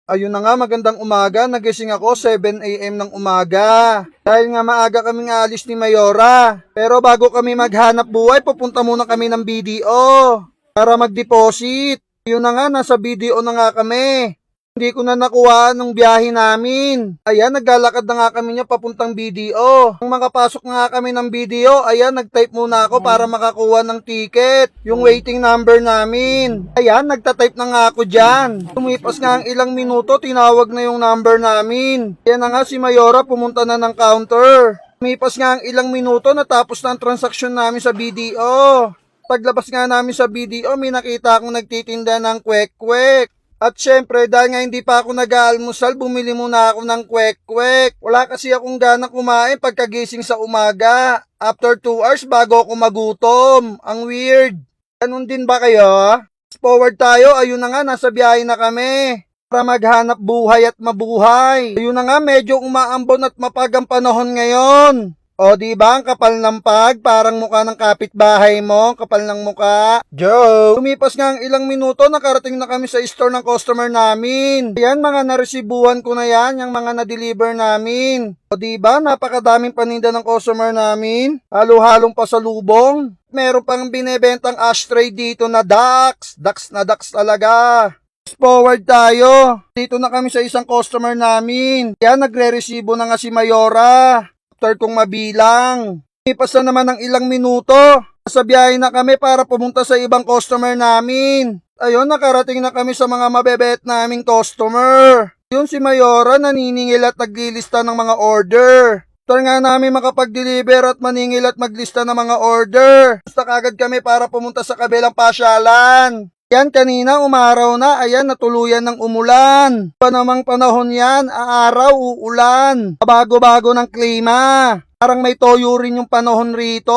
Ayun na nga, magandang umaga. Nagising ako 7 a.m. ng umaga. Dahil nga maaga kaming alis ni Mayora. Pero bago kami maghanap buhay, pupunta muna kami ng BDO para mag-deposit. Ayun na nga, nasa BDO na nga kami. Hindi ko na nakuha nung biyahe namin. Ayan, naglalakad na nga kami niya papuntang BDO. Nung makapasok na nga kami ng BDO, ayan, nag-type muna ako para makakuha ng ticket. Yung waiting number namin. Ayan, nagtatype na nga ako dyan. Tumipas nga ang ilang minuto, tinawag na yung number namin. Ayan na nga, si Mayora pumunta na ng counter. Tumipas nga ang ilang minuto, natapos na ang transaksyon namin sa BDO. Paglabas nga namin sa BDO, may nakita akong nagtitinda ng kwek-kwek. At syempre, dahil nga hindi pa ako nag-aalmusal, bumili muna ako ng kwek-kwek. Wala kasi akong ganang kumain pagkagising sa umaga. After 2 hours, bago ako magutom. Ang weird. Ganun din ba kayo? Fast forward tayo, ayun na nga, nasa biyahe na kami. Para maghanap buhay at mabuhay. Ayun na nga, medyo umaambon at mapagang panahon ngayon. O diba ang kapal ng pag, parang mukha ng kapitbahay mo, kapal ng mukha. Joke! Lumipas nga ang ilang minuto, nakarating na kami sa store ng customer namin. Ayan, mga naresibuhan ko na yan, yung mga na-deliver namin. O diba, napakadaming paninda ng customer namin. Halo-halong pasalubong. Meron pang binebentang ashtray dito na Dax. Dax na Dax talaga. Forward tayo. Dito na kami sa isang customer namin. Ayan, nagre-resibo na nga si Mayora. After kong mabilang. Ipas na naman ng ilang minuto. Sa biyahe na kami para pumunta sa ibang customer namin. Ayun, nakarating na kami sa mga mabebet naming customer. Yun si Mayora naniningil at naglilista ng mga order. After nga namin makapag-deliver at maningil at maglista ng mga order. Basta kagad kami para pumunta sa kabilang pasyalan. Yan, kanina umaraw na, ayan, natuluyan ng umulan. Pa namang panahon yan, aaraw, uulan. Bago-bago ng klima. Parang may toyo rin yung panahon rito.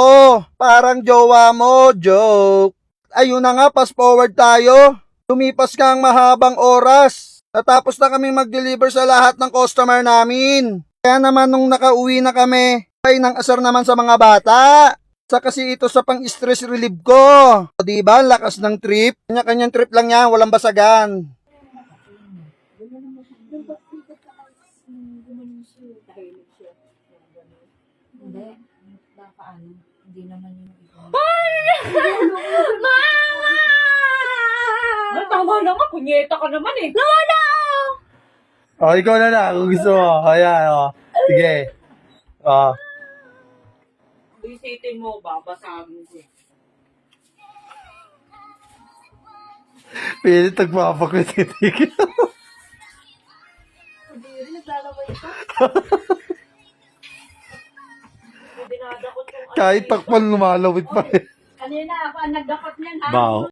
Parang jowa mo, joke. Ayun na nga, fast forward tayo. Lumipas ka ang mahabang oras. Natapos na kami mag-deliver sa lahat ng customer namin. Kaya naman nung nakauwi na kami, ay nang asar naman sa mga bata. Sa kasi ito sa pang-stress relief ko. O diba, lakas ng trip. Kanya-kanyang trip lang yan, walang basagan. Hindi, paano? Hindi naman yung iba. Mama! Ay, tama na nga, punyeta ka naman eh. Lola! O, ikaw na lang kung gusto mo. Ayan, o. Sige. O. Isitin mo, babasagin ko. Pilit nagpapakwititig. Hindi rin, naglalaway ka. Dinadakot yung Kahit takpan lumalawit pa rin. Kanina ako ang nagdakot niyan ha. Bao.